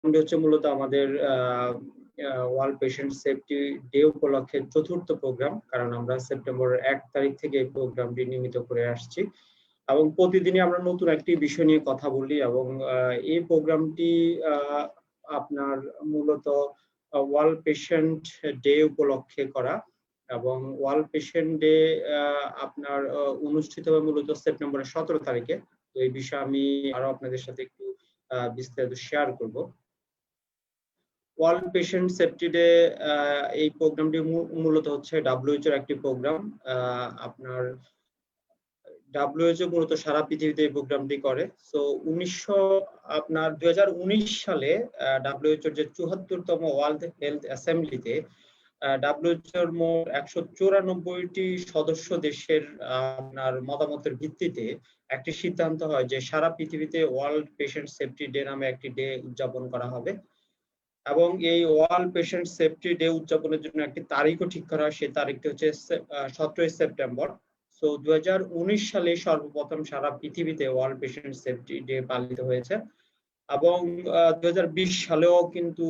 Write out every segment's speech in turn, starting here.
হচ্ছে মূলত আমাদের ওয়ার্ল্ড পেশেন্ট সেফটি ডে উপলক্ষে চতুর্থ প্রোগ্রাম, কারণ আমরা সেপ্টেম্বরের 1 তারিখ থেকে এই প্রোগ্রামটি নিয়মিত করে আসছি এবং প্রতিদিনই আমরা নতুন একটি বিষয় নিয়ে কথা বলি এবং এই প্রোগ্রামটি আপনার মূলত ওয়ার্ল্ড পেশেন্ট ডে উপলক্ষে করা এবং ওয়ার্ল্ড পেশেন্ট ডে আপনার অনুষ্ঠিত হবে মূলত সেপ্টেম্বরের 17 তারিখে। তো এই বিষয়ে আমি আরো আপনাদের সাথে একটু বিস্তারিত শেয়ার করব। ওয়ার্ল্ড পেশেন্ট সেফটি ডে এই প্রোগ্রামটি মূলত হচ্ছে WHO এর একটি প্রোগ্রাম। আপনার WHO মূলত সারা পৃথিবীতে এই প্রোগ্রামটি করে। সো 2019 সালে WHO এর যে 74তম ওয়ার্ল্ড হেলথ অ্যাসেম্বলিতে WHO এর মোট 194টি সদস্য দেশের আপনার মতামতের ভিত্তিতে একটি সিদ্ধান্ত হয় যে সারা পৃথিবীতে ওয়ার্ল্ড পেশেন্ট সেফটি ডে নামে একটি ডে উদযাপন করা হবে এবং এই ওয়ার্ল্ড পেশেন্ট সেফটি ডে উদযাপনের জন্য একটি তারিখও ঠিক করা হয়। সেই তারিখটি হচ্ছে 17 সেপ্টেম্বর। সো 2019 সালে সর্বপ্রথম সারা পৃথিবীতে ওয়ার্ল্ড পেশেন্ট সেফটি ডে পালিত হয়েছে এবং 2020 সালেও কিন্তু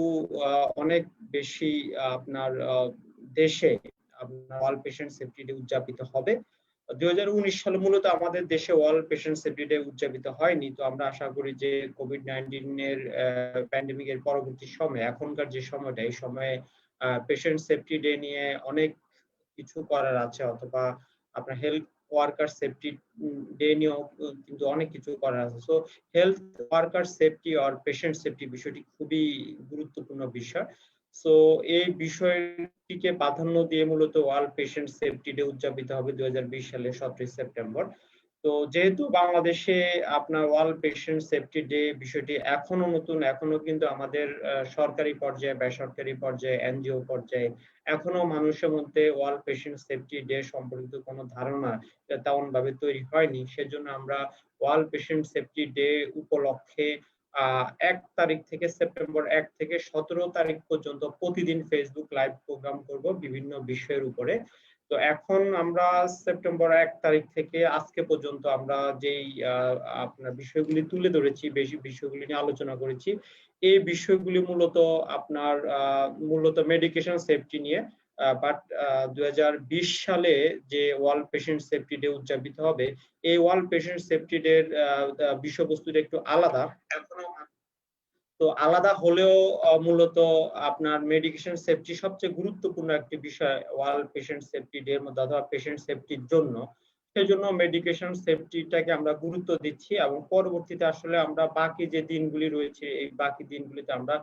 অনেক বেশি আপনার দেশে আপনার ওয়ার্ল্ড পেশেন্ট সেফটি ডে উদযাপিত হবে। 2019 সালে মূলত আমাদের দেশে ওয়ার্ল্ড পেশেন্ট সেফটি ডে উদযাপিত হয়নি। তো আমরা আশা করি যে কোভিড-19 এর প্যান্ডেমিকের পরবর্তী সময়ে, এখনকার যে সময়টা, এই সময়ে পেশেন্ট সেফটি ডে নিয়ে অনেক কিছু করার আছে, অথবা আপনার হেলথ ওয়ার্কার সেফটি ডে নিয়েও কিন্তু অনেক কিছু করার আছে। সো হেলথ ওয়ার্কার সেফটি আর পেশেন্ট সেফটি বিষয়টি খুবই গুরুত্বপূর্ণ বিষয়। সো এই বিষয়টিকে প্রাধান্য দিয়ে মূলত ওয়ার্ল্ড পেশেন্ট সেফটি ডে উদযাপিত হবে 2020 সালের 17 সেপ্টেম্বর। তো যেহেতু বাংলাদেশে আপনার ওয়ার্ল্ড পেশেন্ট সেফটি ডে বিষয়টি এখনো নতুন, এখনো কিন্তু আমাদের সরকারি পর্যায়ে, বেসরকারি পর্যায়ে, এনজিও পর্যায়ে এখনো মানুষের মধ্যে ওয়ার্ল্ড পেশেন্ট সেফটি ডে সম্পর্কিত কোনো ধারণা তেমন ভাবে তৈরি হয়নি। সেজন্য আমরা ওয়ার্ল্ড পেশেন্ট সেফটি ডে উপলক্ষে 1 তারিখ থেকে সেপ্টেম্বর 1 থেকে 17 তারিখ পর্যন্ত প্রতিদিন ফেসবুক লাইভ প্রোগ্রাম করব বিভিন্ন বিষয়ের উপরে। তো এখন আমরা সেপ্টেম্বর 1 তারিখ থেকে আজকে পর্যন্ত আমরা যেই আপনার বিষয়গুলি তুলে ধরেছি, বেশি বিষয়গুলি নিয়ে আলোচনা করেছি, এই বিষয়গুলি মূলত আপনার মূলত মেডিকেশন সেফটি নিয়ে। বাট 2020 সালে যে ওয়ার্ল্ড পেশেন্ট সেফটি ডে উদযাপিত হবে, এই ওয়ার্ল্ড পেশেন্ট সেফটি ডে বিষয়বস্তুটা একটু আলাদা। এখনো তো আলাদা হলেও মূলত আপনার মেডিকেশন সেফটি সবচেয়ে গুরুত্বপূর্ণ একটি বিষয় ওয়ার্ল্ড পেশেন্ট সেফটি ডে এর মধ্যে, অথবা পেশেন্ট সেফটির জন্য। সেজন্য মেডিকেশন সেফটিটাকে আমরা গুরুত্ব দিচ্ছি এবং পরবর্তীতে আসলে আমরা বাকি যে দিনগুলি রয়েছে, এই বাকি দিনগুলিতে আমরা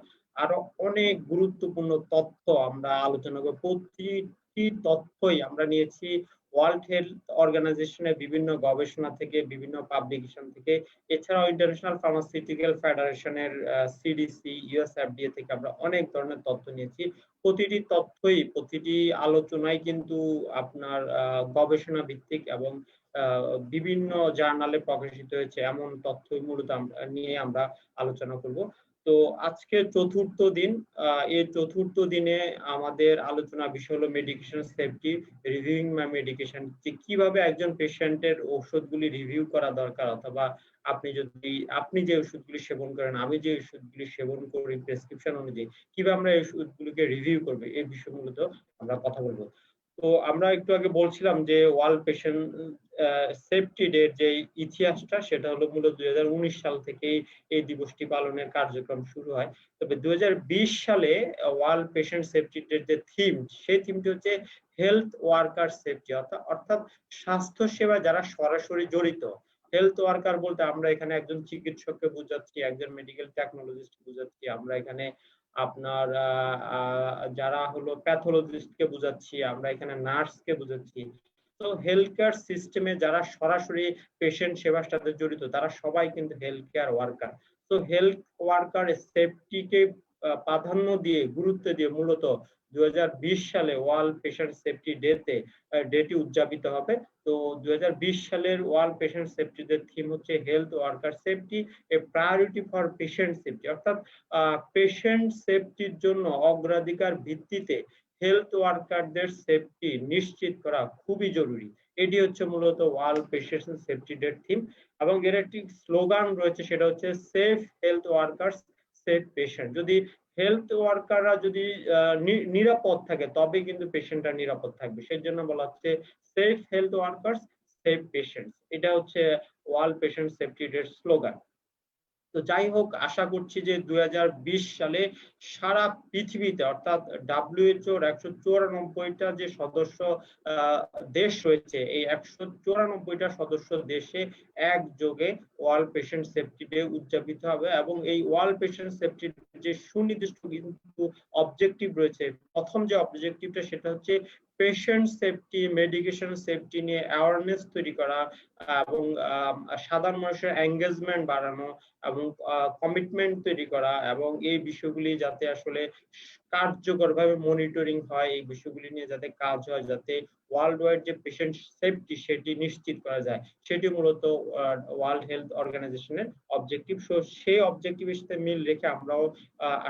আরো অনেক গুরুত্বপূর্ণ তথ্য আমরা আলোচনা করব। প্রতিটি তথ্যই আমরা নিয়েছি ওয়ার্ল্ড হেলথ অর্গানাইজেশনের বিভিন্ন গবেষণা থেকে, বিভিন্ন পাবলিকেশন থেকে, এছাড়াও ইন্টারন্যাশনাল ফার্মাসিউটিক্যাল ফেডারেশনের সিডিসি, ইউএসএফডিএ থেকে আমরা অনেক ধরনের তথ্য নিয়েছি। প্রতিটি তথ্যই, প্রতিটি আলোচনায় কিন্তু আপনার গবেষণা ভিত্তিক এবং বিভিন্ন জার্নালে প্রকাশিত হয়েছে এমন তথ্যই মূলত নিয়ে আমরা আলোচনা করব। তো আজকে চতুর্থ দিন, এই চতুর্থ দিনে আমাদের আলোচনা বিষয় হলো মেডিকেশন সেফটি, রিভিউইং মাই মেডিকেশন। যে কিভাবে একজন পেশেন্টের ঔষধগুলি রিভিউ করা দরকার, অথবা আপনি যে ওষুধগুলি সেবন করেন, আমি যে ওষুধগুলি সেবন করি প্রেসক্রিপশন অনুযায়ী, কিভাবে আমরা এই ওষুধগুলিকে রিভিউ করব, এই বিষয় মূলত আমরা কথা বলবো। তো আমরা একটু আগে বলছিলাম যে ওয়ার্ল্ড পেশেন্ট সেফটি ডে যে ইতিহাসটা, সেটা হলো মূলত 2019 সাল থেকেই এই দিবসটি পালনের কার্যক্রম শুরু হয়। তবে 2020 সালে ওয়ার্ল্ড পেশেন্ট সেফটি ডে যে থিম, সেই থিমটি হচ্ছে হেলথ ওয়ার্কার সেফটি, অর্থাৎ স্বাস্থ্য সেবা যারা সরাসরি জড়িত। হেলথ ওয়ার্কার বলতে আমরা এখানে একজন চিকিৎসককে বোঝাচ্ছি, একজন মেডিকেল টেকনোলজিস্ট বোঝাচ্ছি, আমরা এখানে আপনার যারা হলো প্যাথোলজিস্টকে বোঝাচ্ছি, আমরা এখানে নার্সকে বোঝাচ্ছি। তো হেলথ কেয়ার সিস্টেমে যারা সরাসরি পেশেন্ট সেবার সাথে জড়িত, তারা সবাই কিন্তু হেলথ কেয়ার ওয়ার্কার। তো হেলথ ওয়ার্কার সেফটিকে প্রাধান্য দিয়ে, গুরুত্ব দিয়ে মূলত 2020 সালে ওয়ার্ল্ড পেশেন্ট সেফটি ডেটি উদযাপিত হবে। তো 2020 সালের World patient Safety Day theme হচ্ছে health worker safety, a priority for patient safety, অর্থাৎ পেশেন্ট সেফটির জন্য অগ্রাধিকার ভিত্তিতে হেলথ ওয়ার্কারদের সেফটি নিশ্চিত করা খুবই জরুরি। এটি হচ্ছে মূলত world patient Safety Day theme এবং এর একটি স্লোগান রয়েছে, সেটা হচ্ছে safe health workers save patient. যদি হেলথ ওয়ার্কাররা যদি নিরাপদ থাকে তবে কিন্তু পেশেন্টরা নিরাপদ থাকবে। সেই জন্য বলা হচ্ছে safe health workers, save patients. এটা হচ্ছে ওয়ার্ল্ড পেশেন্ট সেফটি ডের স্লোগান। তো যাই হোক, আশা করছি যে 2020 সালে সারা পৃথিবীতে অর্থাৎ WHO-র 194টা যে সদস্য দেশ রয়েছে, এই 194টা সদস্য দেশে একযোগে ওয়ার্ল্ড পেশেন্ট সেফটি ডে উদযাপিত হবে এবং এই ওয়ার্ল্ড পেশেন্ট সেফটি যে সুনির্দিষ্ট কিন্তু অবজেক্টিভ রয়েছে, প্রথম যে অবজেক্টিভটা সেটা হচ্ছে পেশেন্ট সেফটি, মেডিকেশন সেফটি নিয়ে অ্যাওয়ারনেস তৈরি করা এবং সাধারণ মানুষের এঙ্গেজমেন্ট বাড়ানো এবং কমিটমেন্ট তৈরি করা এবং এই বিষয়গুলি যাতে আসলে কার্যকরভাবে মনিটরিং হয়, এই বিষয়গুলি নিয়ে যাতে কাজ হয়, যাতে ওয়ার্ল্ড ওয়াইড যে পেশেন্ট সেফটি সেটি নিশ্চিত করা যায়, সেটি মূলত ওয়ার্ল্ড হেলথ অর্গানাইজেশনের অবজেক্টিভ। সেই অবজেক্টিভের সাথে মিল রেখে আমরাও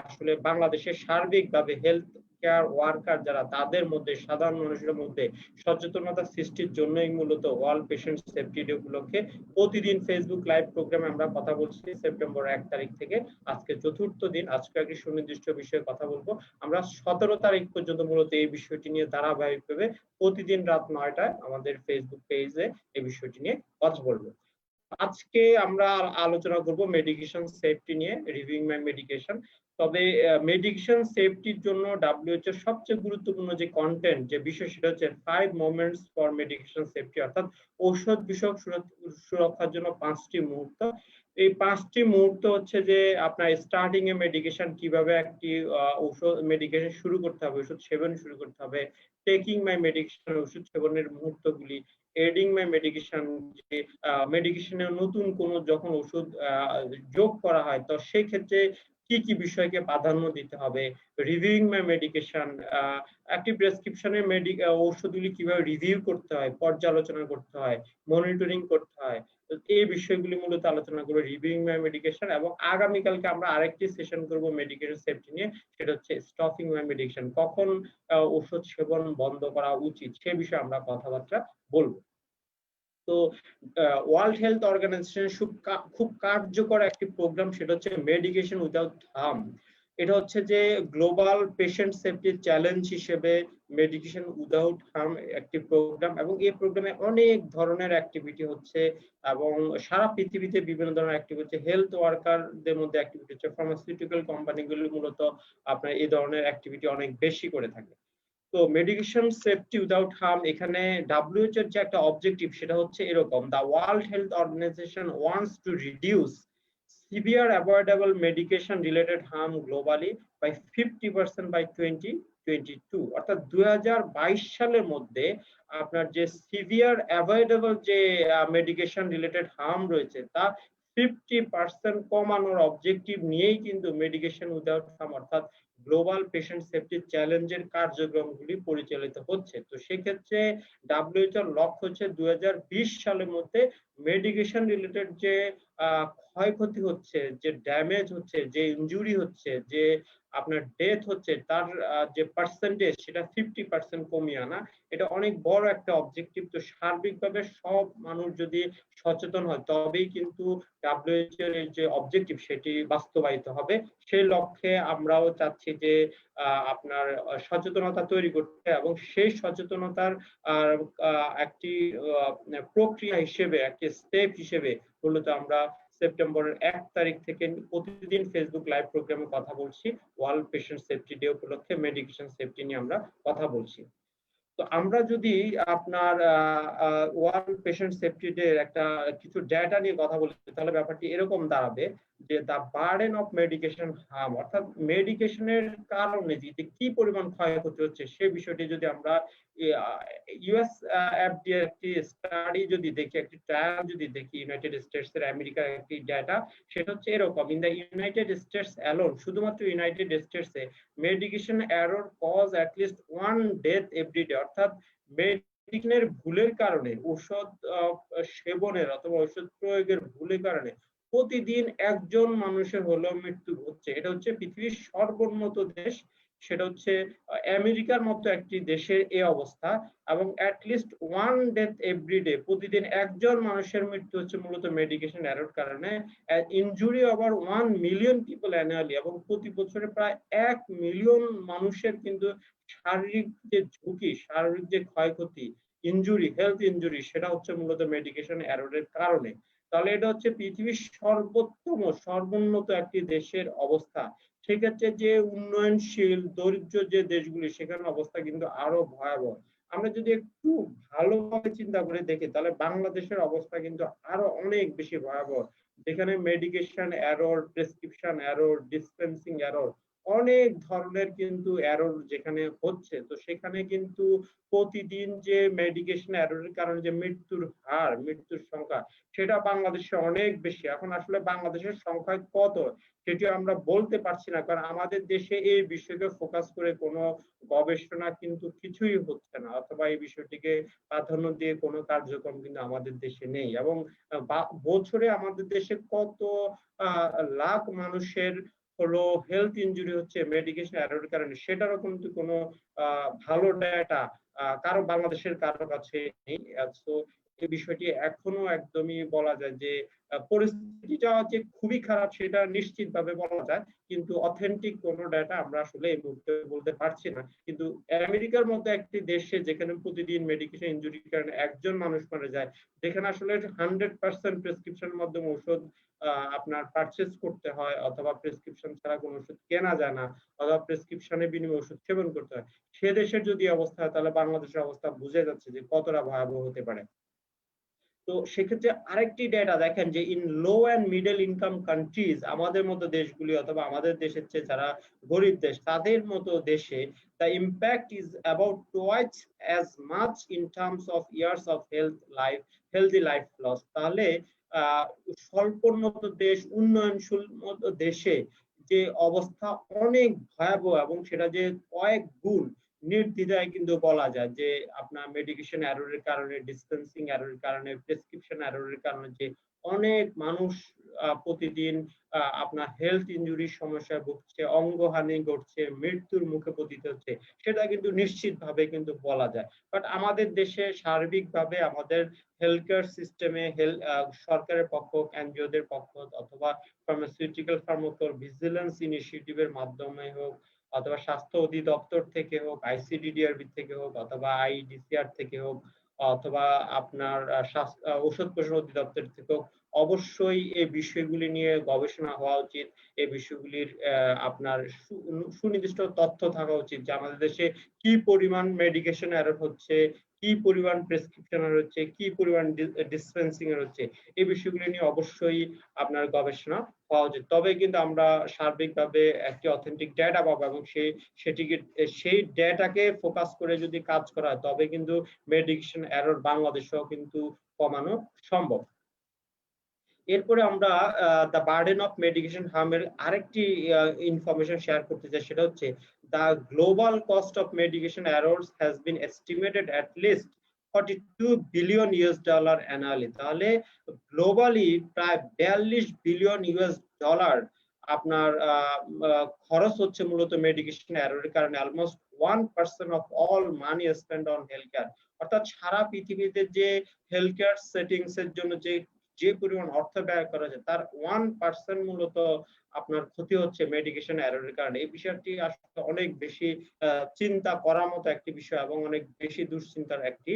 আসলে বাংলাদেশের সার্বিকভাবে হেলথ কেয়ার ওয়ার্কার যারা, তাদের মধ্যে সাধারণ মানুষের মধ্যে সচেতনতা সৃষ্টির জন্যই মূলত ওয়ার্ল্ড পেশেন্ট সেফটি ডে উপলক্ষে প্রতিদিন ফেসবুক লাইভ প্রোগ্রামে আমরা কথা বলছি। সেপ্টেম্বর 1 তারিখ থেকে আজকে 4র্থ দিন, আজকে একটি সুনির্দিষ্ট বিষয়ে কথা বলবো। আমরা 17 তারিখ পর্যন্ত মূলত এই বিষয়টি নিয়ে ধারাবাহিকভাবে প্রতিদিন রাত 9টায় আমাদের ফেসবুক পেজে এই বিষয়টি নিয়ে কথা বলবো। আজকে আমরা আলোচনা করব মেডিকেশন সেফটি নিয়ে, রিভিউইং মাই মেডিকেশন। তবে মেডিকেশন সেফটির জন্য WHO সবচেয়ে গুরুত্বপূর্ণ যে কন্টেন্ট, যে বিষয়, সেটা হচ্ছে 5 মোমেন্টস ফর মেডিকেশন সেফটি, অর্থাৎ ঔষধ বিষয়ক সুরক্ষার জন্য 5টি মুহূর্ত। এই 5টি মুহূর্ত হচ্ছে যে আপনার স্টার্টিং এ মেডিকেশন, কিভাবে একটি ঔষধ মেডিকেশন শুরু করতে হবে, ওষুধ সেবন শুরু করতে হবে, টেকিং মাই মেডিকেশন, ওষুধ সেবনের মুহূর্তগুলি, এডিং মাই মেডিকেশন, যে মেডিকেশনের নতুন কোন যখন ওষুধ যোগ করা হয় তো সেই ক্ষেত্রে কি কি বিষয়কে প্রাধান্য দিতে হবে, রিভিউইং মাই মেডিকেশন, একটি প্রেসক্রিপশনের ঔষধগুলি কিভাবে রিভিউ করতে হয়, পর্যালোচনা করতে হয়, মনিটরিং করতে হয়, এই বিষয়গুলি মূলত আলোচনা করব রিভিউইং মাই মেডিকেশন। এবং আগামীকালকে আমরা আরেকটি সেশন করব মেডিকেশন সেফটি নিয়ে, সেটা হচ্ছে স্টপিং মাই মেডিকেশন, কখন ওষুধ সেবন বন্ধ করা উচিত সে বিষয়ে আমরা কথাবার্তা বলবো। তো ওয়ার্ল্ড হেলথ অর্গানাইজেশনের খুব কার্যকর একটি প্রোগ্রাম, সেটা হচ্ছে মেডিকেশন উইদাউট হার্ম। এটা হচ্ছে যে গ্লোবাল পেশেন্ট সেফটি চ্যালেঞ্জ হিসেবে মেডিকেশন উইদাউট হার্ম একটি প্রোগ্রাম, এবং এই প্রোগ্রামে অনেক ধরনের অ্যাক্টিভিটি হচ্ছে এবং সারা পৃথিবীতে বিভিন্ন ধরনের অ্যাক্টিভিটি হচ্ছে। হেলথ ওয়ার্কারদের মধ্যে অ্যাক্টিভিটি হচ্ছে, ফার্মাসিউটিক্যাল কোম্পানিগুলো মূলত আপনার এই ধরনের অ্যাক্টিভিটি অনেক বেশি করে থাকে। তো মেডিকেশন সেফটি উইদাউট হার্ম, এখানে WHO এর যে একটা অবজেক্টিভ সেটা হচ্ছে এরকম: the world health organization wants to reduce severe avoidable medication related harm globally by 50% by 2022। অর্থাৎ 2022 সালের মধ্যে আপনার যে সিভিয়ার অ্যাভয়েডেবল যে মেডিকেশন রিলেটেড হার্ম রয়েছে তা 50% কমানোর অবজেক্টিভ নিয়েই কিন্তু মেডিকেশন উইদাউট হার্ম অর্থাৎ গ্লোবাল পেশেন্ট সেফটি চ্যালেঞ্জের কার্যক্রমগুলি পরিচালিত হচ্ছে। তো সেক্ষেত্রে WHO এর লক্ষ্য হচ্ছে 2020 সালের মধ্যে মেডিকেশন রিলেটেড যে ক্ষয়ক্ষতি হচ্ছে, যে ড্যামেজ হচ্ছে, যে ইনজুরি হচ্ছে, যে আপনার ডেথ হচ্ছে, তার যে পার্সেন্টেজ সেটা 50% কমিয়ে আনা। এটা অনেক বড় একটা অবজেক্টিভ। তো সার্বিকভাবে সব মানুষ যদি সচেতন হয় তবেই কিন্তু WHO এর যে অবজেক্টিভ সেটি বাস্তবায়িত হবে। সেই লক্ষ্যে আমরাও চাচ্ছি যে আপনার সচেতনতা তৈরি করতে, এবং সেই সচেতনতার একটি প্রক্রিয়া হিসেবে, একটি স্টেপ হিসেবে মূলত আমরা সেপ্টেম্বরের 1 তারিখ থেকে প্রতিদিন ফেসবুক লাইভ প্রোগ্রামে কথা বলছি। ওয়ার্ল্ড পেশেন্ট সেফটি ডে উপলক্ষে মেডিকেশন সেফটি নিয়ে আমরা কথা বলছি। তো আমরা যদি আপনার ওয়ার্ল্ড পেশেন্ট সেফটি ডে একটা কিছু ডেটা নিয়ে কথা বলি, তাহলে ব্যাপারটি এরকম দাঁড়াবে যে the burden of medication harm, অর্থাৎ মেডিকেশনের কারণে যে কি পরিমাণ ক্ষয়ক্ষতি হচ্ছে সে বিষয়টি যদি আমরা ইউএস এফডিএ একটি স্টাডি যদি দেখি, একটি ট্রায়াল যদি দেখি, ইউনাইটেড স্টেটস এর আমেরিকার একটি ডেটা, সেটা হচ্ছে এরকম: in the United States alone, শুধুমাত্র ইউনাইটেড স্টেটসে medication error cause at least 1 death every day. অর্থাৎ মেডিকেশনের ভুলের কারণে, ঔষধ সেবনের অথবা ঔষধ প্রয়োগের ভুলের কারণে প্রতিদিন একজন মানুষের হলেও মৃত্যু হচ্ছে। এটা হচ্ছে পৃথিবীর সর্বোন্নত দেশ সেটা হচ্ছে আমেরিকার মতো একটি দেশের এই অবস্থা, এবং অ্যাটলিস্ট 1 ডেথ এভরি ডে, প্রতিদিন একজন মানুষের মৃত্যু হচ্ছে মূলত মেডিকেশন এরর কারণে। Injury over 1 million people annually, এবং প্রতি বছরে প্রায় 1 মিলিয়ন মানুষের কিন্তু শারীরিক যে ঝুঁকি, শারীরিক যে ক্ষয়ক্ষতি, ইনজুরি, হেলথ ইনজুরি, সেটা হচ্ছে মূলত মেডিকেশন এররের কারণে। তাহলে এটা হচ্ছে পৃথিবীর সর্বোত্তম সর্বোন্নত একটি দেশের অবস্থা। সেক্ষেত্রে যে উন্নয়নশীল দরিদ্র যে দেশগুলি, সেখানে অবস্থা কিন্তু আরো ভয়াবহ। আমরা যদি একটু ভালোভাবে চিন্তা করে দেখি, তাহলে বাংলাদেশের অবস্থা কিন্তু আরো অনেক বেশি ভয়াবহ, যেখানে medication error, prescription error, dispensing error, অনেক ধরনের কিন্তু এরর যেখানে হচ্ছে। তো সেখানে কিন্তু প্রতিদিন যে মেডিকেশন এররের কারণে যে মৃত্যুর হার, মৃত্যুর সংখ্যা, সেটা বাংলাদেশে অনেক বেশি। এখন আসলে বাংলাদেশের সংখ্যা কত সেটি আমরা বলতে পারছি না, কারণ আমাদের দেশে এই বিষয়কে ফোকাস করে কোনো গবেষণা কিন্তু কিছুই হচ্ছে না, অথবা এই বিষয়টিকে প্রাধান্য দিয়ে কোনো কার্যক্রম কিন্তু আমাদের দেশে নেই। এবং বছরে আমাদের দেশে কত লাখ মানুষের হলো হেলথ ইনজুরি হচ্ছে মেডিকেশন এররের কারণে, সেটারও কিন্তু কোনো ভালো ডেটা কারো বাংলাদেশের কারো কাছে নেই। তো এই বিষয়টি এখনো একদমই বলা যায় যে পরিস্থিতিটা যে খুবই খারাপ সেটা নিশ্চিতভাবে বলা যায়, কিন্তু অথেন্টিক কোনো ডাটা আমরা আসলে এই মুহূর্তে বলতে পারছি না। কিন্তু আমেরিকার মতো একটি দেশে, যেখানে প্রতিদিন মেডিকেশন ইনজুরির কারণে একজন মানুষ মারা যায়, যেখানে আসলে 100% প্রেসক্রিপশনের মাধ্যমে ওষুধ আপনার পারচেজ করতে হয়, অথবা প্রেসক্রিপশন ছাড়া কোনো ওষুধ কেনা যায় না, অথবা প্রেসক্রিপশনের বিনিময়ে ওষুধ সেবন করতে হয়, সে দেশের যদি অবস্থা হয়, তাহলে বাংলাদেশের অবস্থা বুঝে যাচ্ছে যে কতটা ভয়াবহ হতে পারে। তো সেক্ষেত্রে আরেকটি ডেটা দেখেন যে in low and middle income countries, আমাদের মতো দেশগুলি অথবা আমাদের দেশের চেয়ে যারা গরিব দেশ, তাদের মতো দেশে the impact is about twice as much in terms of years of healthy life loss. তাহলে স্বল্পোন্নত দেশ, উন্নয়নশীল মতো দেশে যে অবস্থা অনেক ভয়াবহ, এবং সেটা যে কয়েক গুণ নির্দ্বিধায় কিন্তু বলা যায় যে আপনার মেডিকেশন এররের কারণে, ডিসপেন্সিং এররের কারণে, প্রেসক্রিপশন এররের কারণে যে অনেক মানুষ প্রতিদিন আপনার হেলথ ইনজুরির সমস্যায় ভুগছে, অঙ্গহানি ঘটছে, মৃত্যুর মুখে পতিত হচ্ছে, সেটা কিন্তু নিশ্চিতভাবে কিন্তু বলা যায়। বাট আমাদের দেশে সার্বিকভাবে আমাদের হেলথ কেয়ার সিস্টেমে সরকারের পক্ষ, এনজিওদের পক্ষ, অথবা ফার্মাসিউটিক্যাল ফার্মাকোর ভিজিলেন্স ইনিশিয়েটিভের মাধ্যমে হোক, অথবা স্বাস্থ্য অধিদপ্তর থেকে হোক, আইসিডিডিআরবি থেকে হোক, অথবা আইডিসিআর থেকে হোক, অথবা আপনার ঔষধ প্রশাসন অধিদপ্তর থেকে হোক, অবশ্যই এই বিষয়গুলি নিয়ে গবেষণা হওয়া উচিত। এই বিষয়গুলির আপনার সুনির্দিষ্ট তথ্য থাকা উচিত যে আমাদের দেশে কি পরিমাণ মেডিকেশন এরর হচ্ছে, কি পরিমাণ প্রেসক্রিপশন এর হচ্ছে, কি পরিমাণ ডিসপেন্সিং এর হচ্ছে, এই বিষয়গুলি নিয়ে অবশ্যই আপনার গবেষণা হওয়া উচিত। তবে কিন্তু আমরা সার্বিকভাবে একটি অথেন্টিক ডেটা পাবো, এবং সেই ডেটাকে ফোকাস করে যদি কাজ করা হয়, তবে কিন্তু মেডিকেশন এরর বাংলাদেশেও কিন্তু কমানো সম্ভব। এরপরে আমরা দ্য বার্ডেন অফ মেডিকেশন হার্মের আরেকটি ইনফরমেশন শেয়ার করতে চাই, সেটা হচ্ছে the global cost of medication errors has been estimated at least 42 billion US dollar annually. তাহলে গ্লোবালি প্রায় 42 বিলিয়ন ইউএস ডলার আপনার খরচ হচ্ছে মূলত মেডিকেশন এররের কারণে। Almost 1% of all money spend on health care, অর্থাৎ সারা পৃথিবীতে যে হেলথ কেয়ার সেটিংস এর জন্য যে পরিমাণ অর্থ ব্যয় করা যায়, তার 1% মূলত আপনার ক্ষতি হচ্ছে মেডিকেশন এররের কারণে। এই বিষয়টি আসলে অনেক বেশি চিন্তা করার মতো একটি বিষয়, এবং অনেক বেশি দুশ্চিন্তার একটি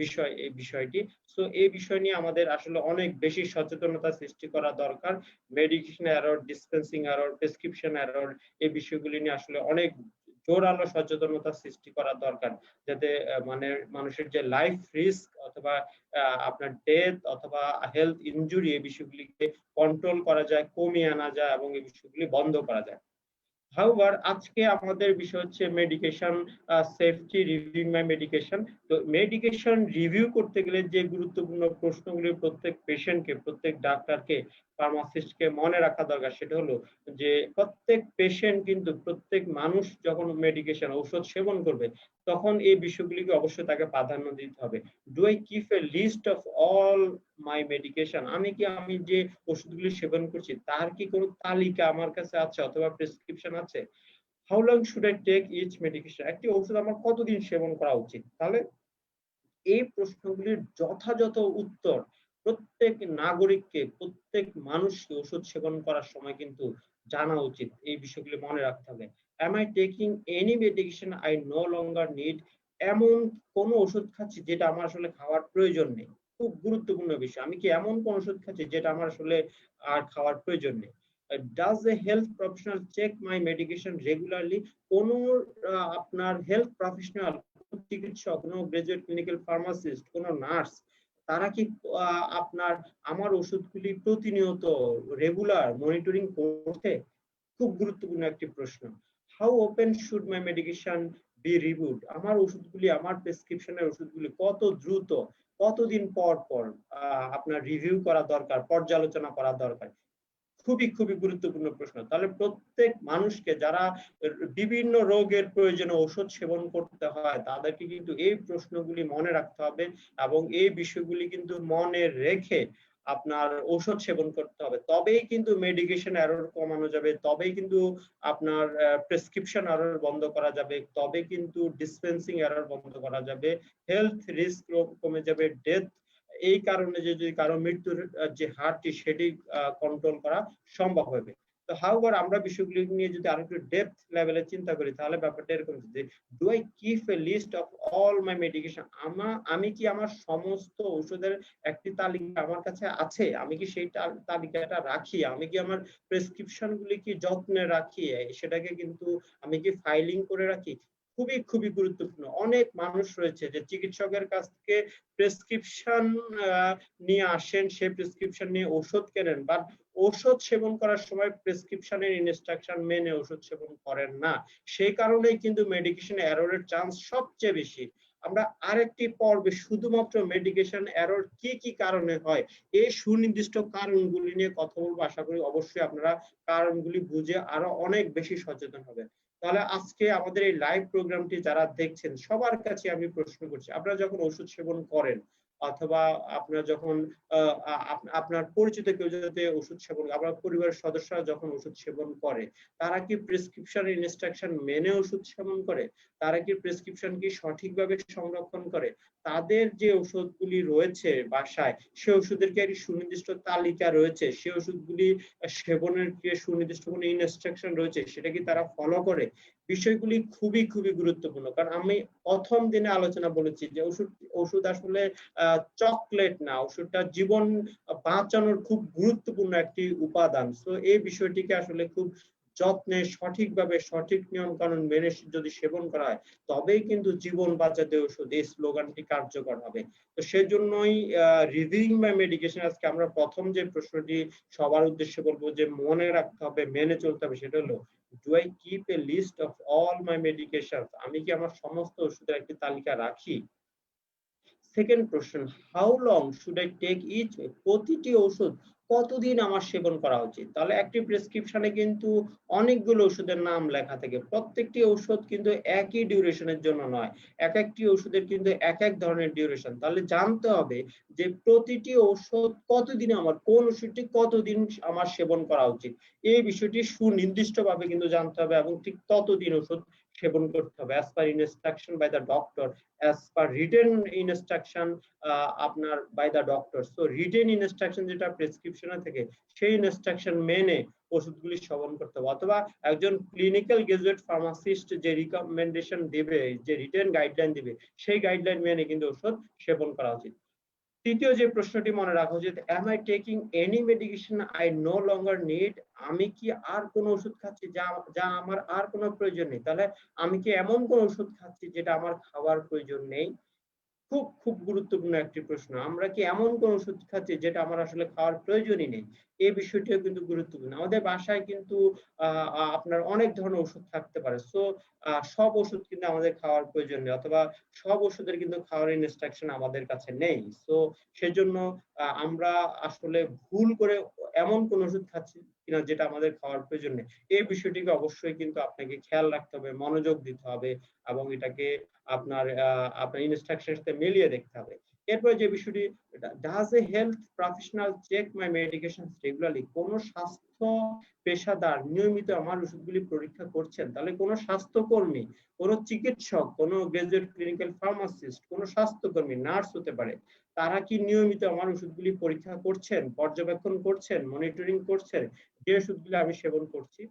বিষয় এই বিষয়টি। সো এই বিষয় নিয়ে আমাদের আসলে অনেক বেশি সচেতনতা সৃষ্টি করা দরকার। Medication error, dispensing error, prescription error, এই বিষয়গুলি নিয়ে আসলে অনেক জোরালো সচেতনতা সৃষ্টি করা দরকার, যাতে মানে মানুষের যে লাইফ রিস্ক, অথবা আপনার ডেথ, অথবা হেলথ ইনজুরি, এই বিষয়গুলিকে কন্ট্রোল করা যায়, কমিয়ে আনা যায়, এবং এই বিষয়গুলি বন্ধ করা যায়। হাউভার আজকে আমাদের বিষয় হচ্ছে মেডিকেশন সেফটি, রিভিউইং মাই মেডিকেশন। তো মেডিকেশন রিভিউ করতে গেলে যে গুরুত্বপূর্ণ প্রশ্নগুলি প্রত্যেক পেশেন্টকে, প্রত্যেক ডাক্তারকে, ফার্মাসিস্টকে মনে রাখা দরকার, সেটা হলো যে প্রত্যেক পেশেন্ট কিন্তু, প্রত্যেক মানুষ যখন মেডিকেশন ঔষধ সেবন করবে, তখন এই বিষয়গুলিকে অবশ্যই তাকে প্রাধান্য দিতে হবে। Do I keep a list of all my medication? আমি যে ওষুধগুলি সেবন করছি তার কি কোনো তালিকা আমার কাছে আছে, অথবা প্রেসক্রিপশন আছে? How long should I take each medication, একটি ওষুধ আমার কতদিন সেবন করা উচিত। তাহলে এই প্রশ্নগুলির যথাযথ উত্তর প্রত্যেক নাগরিককে, প্রত্যেক মানুষকে ওষুধ সেবন করার সময় কিন্তু জানা উচিত। এই বিষয়গুলি মনে রাখতে হবে। Am I taking any medication I no longer need? এমন কোন ওষুধ খাচ্ছি যেটা আমার আসলে খাওয়ার প্রয়োজন নেই। খুব গুরুত্বপূর্ণ বিষয়। আমি কি এমন কোন ওষুধ খাচ্ছি যেটা আমার আসলে আর খাওয়ার প্রয়োজন নেই? Does a health professional check my medication regularly? কোন আপনার হেলথ প্রফেশনাল, চিকিৎসক, কোন গ্রাজুয়েট ক্লিনিক্যাল ফার্মাসিস্ট, কোন নার্স, তারা কি আপনার আমার ওষুধগুলি প্রতিনিয়ত রেগুলার মনিটরিং করছে? খুব গুরুত্বপূর্ণ একটি প্রশ্ন। How open should my medication B reviewed? আমার ওষুধগুলি, আমার প্রেসক্রিপশনের ওষুধগুলি কত দ্রুত, কতদিন পর পর আপনার রিভিউ করা দরকার, পর্যালোচনা করা দরকার। খুবই গুরুত্বপূর্ণ প্রশ্ন। তাহলে প্রত্যেক মানুষকে যারা বিভিন্ন রোগের প্রয়োজনে ওষুধ সেবন করতে হয়, তাদেরকে কিন্তু এই প্রশ্নগুলি মনে রাখতে হবে এবং এই বিষয়গুলি কিন্তু মনে রেখে আপনার ঔষধ সেবন করতে হবে। তবেই কিন্তু মেডিকেশন এরর কমানো যাবে, তবেই কিন্তু আপনার প্রেসক্রিপশন এরর বন্ধ করা যাবে, তবে কিন্তু ডিসপেন্সিং এরর বন্ধ করা যাবে, হেলথ রিস্ক কমে যাবে, ডেথ, এই কারণে যদি কারো মৃত্যুর যে হারটি সেটি কন্ট্রোল করা সম্ভব হবে। তো হাউএভার আমরা বিষয়গুলি নিয়ে যদি আরেকটু ডেপথ লেভেলে চিন্তা করি, তাহলে ব্যাপারটা এরকম যে do I keep a list of all my medication? আমি কি আমার সমস্ত ওষুধের একটি তালিকা আমার কাছে আছে? আমি কি সেই তালিকাটা রাখি? আমি কি আমার প্রেসক্রিপশন গুলি কি যত্নে রাখি? সেটাকে কিন্তু আমি কি ফাইলিং করে রাখি? খুবই গুরুত্বপূর্ণ। অনেক মানুষ রয়েছে যে চিকিৎসকের কাছ থেকে প্রেসক্রিপশন নিয়ে আসেন, সেই প্রেসক্রিপশন নিয়ে ওষুধ কেনেন, বাট ওষুধ সেবন করার সময় প্রেসক্রিপশনের ইনস্ট্রাকশন মেনে ওষুধ সেবন করেন না। সেই কারণেই কিন্তু মেডিকেশন এররের চান্স সবচেয়ে বেশি। আমরা আরেকটি পর্বে শুধুমাত্র মেডিকেশন এরর কি কারণে হয়, এই সুনির্দিষ্ট কারণগুলি নিয়ে কথা বলবো। আশা করি অবশ্যই আপনারা কারণগুলি বুঝে আরো অনেক বেশি সচেতন হবেন। তাহলে আজকে আমাদের এই লাইভ প্রোগ্রামটি যারা দেখছেন, সবার কাছে আমি প্রশ্ন করছি, আপনারা যখন ওষুধ সেবন করেন অথবা আপনার যখন আপনার পরিচিত কেউ যদি ওষুধ সেবন, আপনার পরিবারের সদস্যরা যখন ওষুধ সেবন করে, তারা কি প্রেসক্রিপশনের ইনস্ট্রাকশন মেনে ওষুধ সেবন করে? তারা কি প্রেসক্রিপশন কি সঠিকভাবে সংরক্ষণ করে? তাদের যে ওষুধগুলি রয়েছে বাসায়, সে ওষুধের কি একটি সুনির্দিষ্ট তালিকা রয়েছে? সে ওষুধগুলি সেবনের কি সুনির্দিষ্ট কোনো ইনস্ট্রাকশন রয়েছে, সেটা কি তারা ফলো করে? বিষয়গুলি খুবই গুরুত্বপূর্ণ। কারণ আমি প্রথম দিনে আলোচনা বলেছি যে ওষুধ আসলে চকলেট না, ওষুধটা জীবন বাঁচানোর খুব গুরুত্বপূর্ণ একটি উপাদান। সো এই বিষয়টিকে আসলে খুব যত্নে, সঠিকভাবে, সঠিক নিয়ম কানুন মেনে যদি সেবন করা হয়, তবেই কিন্তু জীবন বাঁচাতে ওষুধ, এই স্লোগানটি কার্যকর হবে। তো সেজন্যই রিভিউইং মাই মেডিকেশন, আজকে আমরা প্রথম যে প্রশ্নটি সবার উদ্দেশ্যে বলবো যে মনে রাখতে হবে, মেনে চলতে হবে, সেটা হলো do I keep a list of all my medication? আমি কি আমার সমস্ত ওষুধের একটি তালিকা রাখি? Second question, how long should I take each? প্রতিটি ওষুধ কতদিন আমার সেবন করা উচিত? তাহলে একটি প্রেসক্রিপশনে কিন্তু অনেকগুলো ওষুধের নাম লেখা থাকে। প্রত্যেকটি ওষুধ কিন্তু একই ডিউরেশনের জন্য নয়। একটি ওষুধের কিন্তু এক ধরনের ডিউরেশন। তাহলে জানতে হবে যে প্রতিটি ওষুধ কতদিন, আমার কোন ওষুধটি কতদিন আমার সেবন করা উচিত। এই বিষয়টি সুনির্দিষ্টভাবে কিন্তু জানতে হবে এবং ঠিক ততদিন ওষুধ সেবন করতে হবে as per instruction by the doctor, as per written instruction আপনার by the doctor. So written instruction যেটা প্রেসক্রিপশনে থেকে, সেই ইনস্ট্রাকশন মেনে ওষুধগুলি সেবন করতে হবে। অথবা একজন ক্লিনিক্যাল গ্রাজুয়েট ফার্মাসিস্ট যে রিকমেন্ডেশন দিবে, যে রিটেন গাইডলাইন দিবে, সেই গাইডলাইন মেনে কিন্তু ওষুধ সেবন করা উচিত। তৃতীয় যে প্রশ্নটি মনে রাখা উচিত, am I taking any medication I no longer need? আমি কি আর কোন ওষুধ খাচ্ছি যা আমার আর কোনো প্রয়োজন নেই? তাহলে আমি কি এমন কোন ওষুধ খাচ্ছি যেটা আমার খাওয়ার প্রয়োজন নেই? খুব গুরুত্বপূর্ণ একটি প্রশ্ন। আমরা কি এমন কোন ওষুধ খাচ্ছি যেটা আমার আসলে খাওয়ার প্রয়োজনই নেই? এই বিষয়টিও কিন্তু গুরুত্বপূর্ণ। আমাদের বাসায় কিন্তু আপনার অনেক ধরনের ওষুধ থাকতে পারে। সো সব ওষুধ কিন্তু আমাদের খাওয়ার প্রয়োজন নেই, অথবা সব ওষুধের কিন্তু খাওয়ার ইনস্ট্রাকশন আমাদের কাছে নেই। সো সেজন্য আমরা আসলে ভুল করে এমন কোন ওষুধ খাচ্ছি কিনা যেটা আমাদের খাওয়ার প্রয়োজন নেই। এই বিষয়টিকে অবশ্যই কিন্তু আপনাকে খেয়াল রাখতে হবে, মনোযোগ দিতে হবে এবং এটাকে আপনার ইনস্ট্রাকশনের সাথে মিলিয়ে দেখতে হবে। এরপরে যে বিষয়টি, does a health professional check my medications regularly? কোন স্বাস্থ্য পেশাদার নিয়মিত আমার ওষুধগুলি পরীক্ষা করছেন? তাহলে কোন স্বাস্থ্যকর্মী, কোন চিকিৎসক, কোন গ্রাজুয়েট ক্লিনিক্যাল ফার্মাসিস্ট, কোন স্বাস্থ্যকর্মী, নার্স হতে পারে, তারা কি নিয়মিত আমার ওষুধগুলি পরীক্ষা করছেন, পর্যবেক্ষণ করছেন, মনিটরিং করছেন যে ওষুধগুলি আমি সেবন করছি?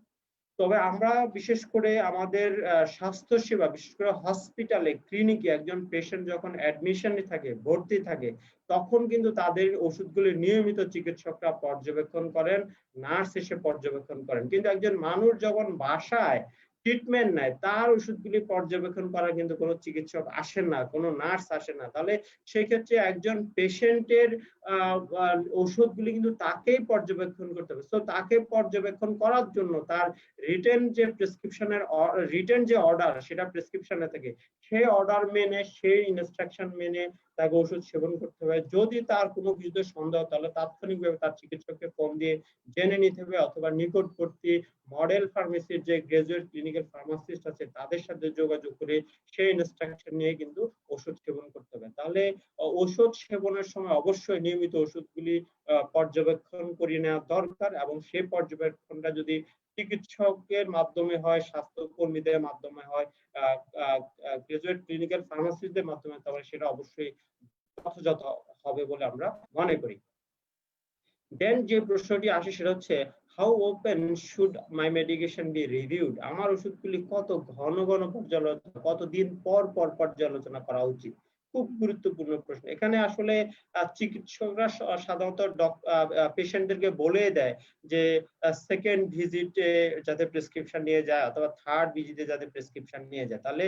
তবে আমরা বিশেষ করে আমাদের স্বাস্থ্য সেবা, বিশেষ করে হসপিটালে, ক্লিনিকে একজন পেশেন্ট যখন অ্যাডমিশনে থাকে, ভর্তি থাকে, তখন কিন্তু তাদের ওষুধগুলি নিয়মিত চিকিৎসকরা পর্যবেক্ষণ করেন, নার্স এসে পর্যবেক্ষণ করেন। কিন্তু একজন মানুষ যখন বাসায় ট্রিটমেন্ট নেয়, তার ওষুধগুলি পর্যবেক্ষণ করার কিন্তু কোনো চিকিৎসক আসেন না, কোনো নার্স আসেন না। তাহলে সেই ক্ষেত্রে একজন পেশেন্টের ওষুধগুলি কিন্তু তাকেই পর্যবেক্ষণ করতে হবে। তো তাকে পর্যবেক্ষণ করার জন্য তার রিটেন যে প্রেসক্রিপশনের রিটেন যে অর্ডার, সেটা প্রেসক্রিপশনে থাকে, সেই অর্ডার মেনে, সেই ইনস্ট্রাকশন মেনে তাকে ওষুধ সেবন করতে হবে। যদি তার কোনো কিছুতে সন্দেহ, তাহলে তাৎক্ষণিকভাবে তার চিকিৎসককে ফোন দিয়ে জেনে নিতে হবে, অথবা নিকটবর্তী মডেল ফার্মেসির যে গ্রাজুয়েট ক্লিনিক্যাল ফার্মাসিস্ট আছে তাদের সাথে যোগাযোগ করে সেই ইনস্ট্রাকশন নিয়ে কিন্তু ওষুধ সেবন করতে হবে। তাহলে ওষুধ সেবনের সময় অবশ্যই নিয়মিত ওষুধগুলি পর্যবেক্ষণ করে নেওয়া দরকার, এবং সেই পর্যবেক্ষণটা যদি চিকিৎসকের মাধ্যমে হয়, স্বাস্থ্যকর্মীদের মাধ্যমে হয়, গ্রাজুয়েট ক্লিনিক্যাল ফার্মাসিস্টদের মাধ্যমে, তাহলে সেটা অবশ্যই যথাযথ হবে বলে আমরা মনে করি। দেন যে প্রশ্নটি আসে সেটা হচ্ছে, how open should my medication B reviewed? আমার ওষুধগুলি কত ঘন ঘন পর্যালোচনা, কতদিন পর পর পর্যালোচনা করা উচিত? খুব গুরুত্বপূর্ণ প্রশ্ন। এখানে আসলে চিকিৎসকরা সাধারণত পেশেন্টদেরকে বলে দেয় যে সেকেন্ড ভিজিটে যাতে প্রেসক্রিপশন নিয়ে যায়, অথবা থার্ড ভিজিটে যাতে প্রেসক্রিপশন নিয়ে যায়। তাহলে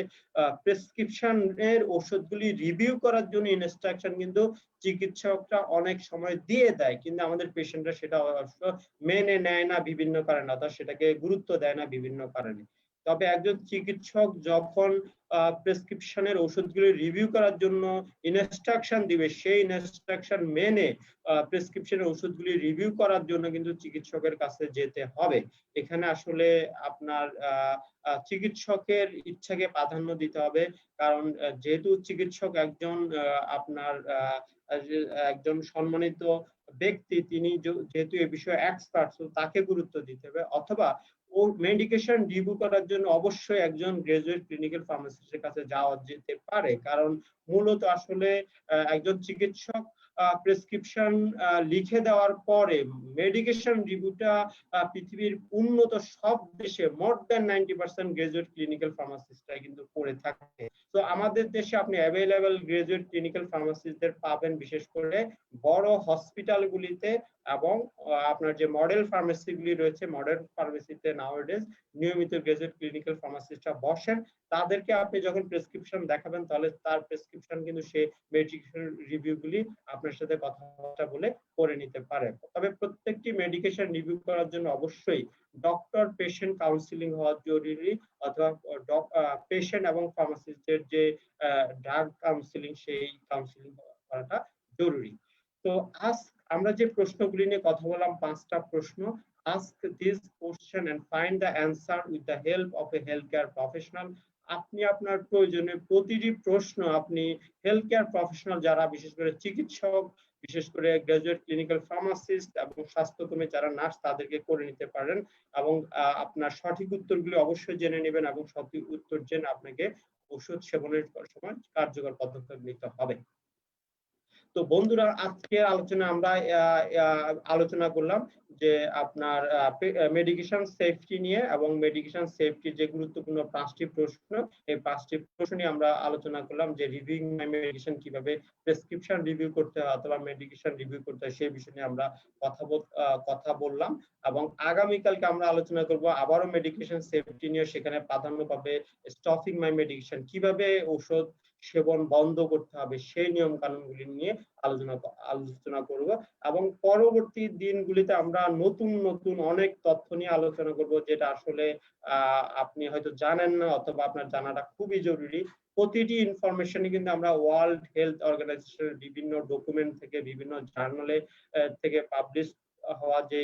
প্রেসক্রিপশনের ওষুধগুলি রিভিউ করার জন্য ইনস্ট্রাকশন কিন্তু চিকিৎসকরা অনেক সময় দিয়ে দেয়, কিন্তু আমাদের পেশেন্টরা সেটা মেনে নেয় না বিভিন্ন কারণে, অর্থাৎ সেটাকে গুরুত্ব দেয় না বিভিন্ন কারণে। তবে একজন চিকিৎসক যখন প্রেসক্রিপশনের ওষুধগুলি রিভিউ করার জন্য ইনস্ট্রাকশন দিবে, সেই ইনস্ট্রাকশন মেনে প্রেসক্রিপশনের ওষুধগুলি রিভিউ করার জন্য কিন্তু চিকিৎসকের কাছে যেতে হবে। এখানে আসলে আপনার চিকিৎসকের ইচ্ছাকে প্রাধান্য দিতে হবে, কারণ যেহেতু চিকিৎসক একজন আপনার একজন সম্মানিত ব্যক্তি, তিনি যেহেতু এ বিষয়ে এক্সপার্ট, তাকে গুরুত্ব দিতে হবে। অথবা ও মেডিকেশন রিভিউ করার জন্য অবশ্যই একজন গ্রাজুয়েট ক্লিনিক্যাল ফার্মাসিস্টের কাছে যাওয়া যেতে পারে, কারণ মূলত আসলে একজন চিকিৎসক প্রেসক্রিপশন লিখে দেওয়ার পরে মেডিকেশন রিভিউটা পৃথিবীর উন্নত সব দেশে মোর দ্যান 90% গ্রাজুয়েট ক্লিনিক্যাল ফার্মাসিস্টরা কিন্তু করে থাকে। তো আমাদের দেশে আপনি অ্যাভেলেবল গ্রাজুয়েট ক্লিনিক্যাল ফার্মাসিস্টদের পাবেন বিশেষ করে বড় হসপিটালগুলিতে, এবং আপনার যে মডেল ফার্মেসিগুলি রয়েছে, মডেল ফার্মেসিতে নাওয়াডেজ নিয়মিত গ্রাজুয়েট ক্লিনিক্যাল ফার্মাসিস্টরা বসেন। তাদেরকে আপনি যখন প্রেসক্রিপশন দেখাবেন, তাহলে তার প্রেসক্রিপশন কিন্তু সে মেডিকেশন রিভিউগুলি আপনার সাথে কথাবার্তা বলে করে নিতে পারে। তবে প্রত্যেকটি মেডিকেশন রিভিউ করার জন্য অবশ্যই ডক্টর পেশেন্ট কাউন্সিলিং হওয়া জরুরি, অথবা পেশেন্ট এবং ফার্মাসিস্টের যে ড্রাগ কাউন্সিলিং, সেই কাউন্সিলিং করাটা জরুরি। তো আজ আমরা যে প্রশ্নগুলি নিয়ে কথা বললাম, 5টা প্রশ্ন, ask this question and find the answer with the help of a healthcare professional। আপনি আপনার প্রয়োজনে প্রতিটি প্রশ্ন আপনি হেলথ কেয়ার প্রফেশনাল, যারা বিশেষ করে চিকিৎসক, বিশেষ করে গ্রাজুয়েট ক্লিনিক্যাল ফার্মাসিস্ট এবং স্বাস্থ্যকর্মী যারা নার্স, তাদেরকে করে নিতে পারেন, এবং আপনার সঠিক উত্তরগুলি অবশ্যই জেনে নেবেন, এবং সঠিক উত্তর জেনে আপনাকে ওষুধ সেবনের সময় কার্যকর পদক্ষেপ নিতে হবে। তো বন্ধুরা, আজকের আলোচনা আমরা আলোচনা করলাম যে আপনার মেডিকেশন সেফটি নিয়ে, এবং মেডিকেশন সেফটির যে গুরুত্বপূর্ণ 5টি প্রশ্ন, এই 5টি প্রশ্ন নিয়ে আমরা আলোচনা করলাম, যে রিভিউইং মেডিকেশন কিভাবে প্রেসক্রিপশন রিভিউ করতে হয় অথবা মেডিকেশন রিভিউ করতে হয়, সেই বিষয় নিয়ে আমরা কথা বললাম। এবং আগামীকালকে আমরা আলোচনা করব আবারও মেডিকেশন সেফটি নিয়ে, সেখানে প্রাধান্য পাবে স্টপিং মাই মেডিকেশন, কিভাবে ঔষধ সেবন বন্ধ করতে হবে সেই নিয়ম কানুনগুলি নিয়ে আলোচনা করব। এবং পরবর্তী দিনগুলিতে আমরা নতুন নতুন অনেক তথ্য নিয়ে আলোচনা করব, যেটা আসলে আপনি হয়তো জানেন না, অথবা আপনার জানাটা খুবই জরুরি। প্রতিটি ইনফরমেশনই কিন্তু আমরা ওয়ার্ল্ড হেলথ অর্গানাইজেশনের বিভিন্ন ডকুমেন্ট থেকে, বিভিন্ন জার্নালে থেকে পাবলিশ হওয়া যে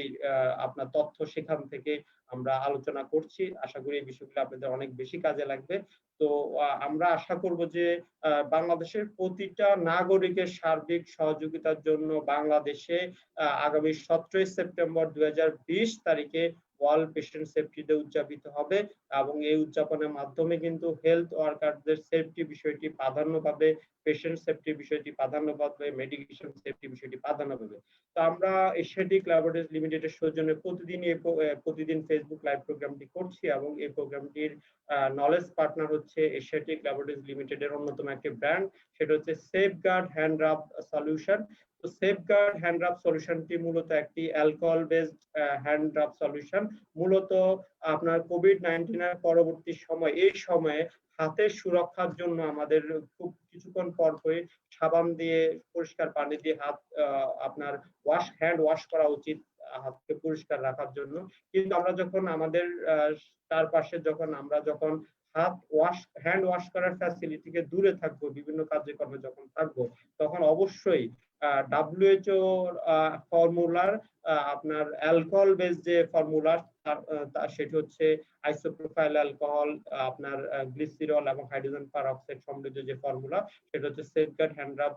আপনার তথ্য সেখান থেকে আমরা আলোচনা করছি। আশা করি এই বিষয়গুলো আপনাদের অনেক বেশি কাজে লাগবে। তো আমরা আশা করব যে বাংলাদেশের প্রতিটা নাগরিকের সার্বিক সহযোগিতার জন্য বাংলাদেশে আগামী 17 সেপ্টেম্বর 2020 তারিখে ওয়ার্ল্ড পেশেন্ট সেফটি ডে উদযাপিত হবে এবং এই উদযাপনের মাধ্যমে কিন্তু হেলথ ওয়ার্কারদের সেফটি বিষয়টি প্রাধান্য পাবে, পেশেন্ট সেফটি বিষয়টি প্রাধান্য পাবে, মেডিকেশন সেফটি বিষয়টি প্রাধান্য পাবে। তো আমরা এশিয়াটিক ল্যাবরেটরিজ লিমিটেডের সৌজন্যে প্রতিদিন ফেসবুক লাইভ প্রোগ্রামটি করছি এবং এই প্রোগ্রামটির নলেজ পার্টনার হচ্ছে এশিয়াটিক ল্যাবরেটরিজ লিমিটেডের অন্যতম একটি ব্র্যান্ড, সেটা হচ্ছে সেফগার্ড হ্যান্ড রাব সলিউশন। তো সেফগার্ড হ্যান্ড রাব সলিউশনটি মূলত একটি অ্যালকোহল বেসড হ্যান্ড রাব সলিউশন। মূলত আপনার কোভিড-19 এর পরবর্তী সময়, এই সময়ে হাতের সুরক্ষার জন্য আমাদের খুব কিছুক্ষণ পর পরে সাবান দিয়ে, পরিষ্কার পানি দিয়ে হাত আপনার হ্যান্ড ওয়াশ করা উচিত হাতকে পরিষ্কার রাখার জন্য। কিন্তু আমরা যখন আমাদের চারপাশে আমরা যখন হ্যান্ড ওয়াশ করার ফ্যাসিলিটি থেকে দূরে থাকবো, বিভিন্ন কার্যক্রমে যখন থাকবো, তখন অবশ্যই WHO ফর্মুলার আপনার অ্যালকোহল বেস যে ফর্মুলা সেটি হচ্ছে আইসোপ্রোপাইল অ্যালকোহল, আপনার গ্লিসিরল এবং হাইড্রোজেন পারঅক্সাইড সমৃদ্ধ যে ফর্মুলা, সেটা হচ্ছে সেফগার্ড হ্যান্ড রাব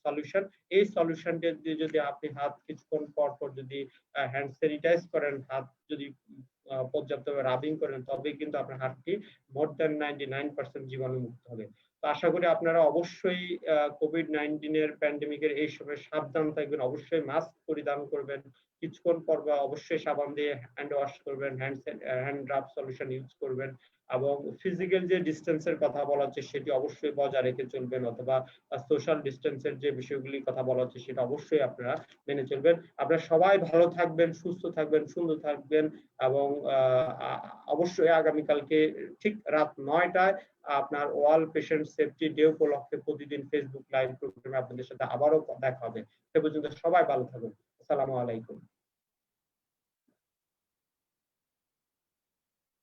সলিউশন। এই সলিউশনটি দিয়ে যদি আপনি হাত কিছুক্ষণ পর পর যদি হ্যান্ড স্যানিটাইজ করেন, হাত যদি পর্যাপ্তভাবে রাবিং করেন, তবে কিন্তু আপনার হাতটি মোর দ্যান 99% জীবাণুমুক্ত হবে। তো আশা করি আপনারা অবশ্যই কোভিড-19 এর প্যান্ডেমিকের এই সময় সাবধান থাকবেন, অবশ্যই মাস্ক পরিধান করবেন, কিছুক্ষণ পর অবশ্যই সাবান দিয়ে হ্যান্ড ওয়াশ করবেন, হ্যান্ড রাব সলিউশন ইউজ করবেন এবং ফিজিক্যাল যে ডিসটেন্সের কথা বলা হচ্ছে সেটি অবশ্যই বজায় রেখে চলবেন, অথবা সোশ্যাল ডিসটেন্সের যে বিষয়গুলির কথা বলা হচ্ছে সেটা অবশ্যই আপনারা মেনে চলবেন। আপনারা সবাই ভালো থাকবেন, সুস্থ থাকবেন, সুন্দর থাকবেন এবং অবশ্যই আগামীকালকে ঠিক রাত 9টায় আপনার ওয়ার্ল্ড পেশেন্ট সেফটি ডে উপলক্ষে প্রতিদিন ফেসবুক লাইভ প্রোগ্রামে আপনাদের সাথে আবারও দেখা হবে। সে পর্যন্ত সবাই ভালো থাকুন। আসসালামু আলাইকুম।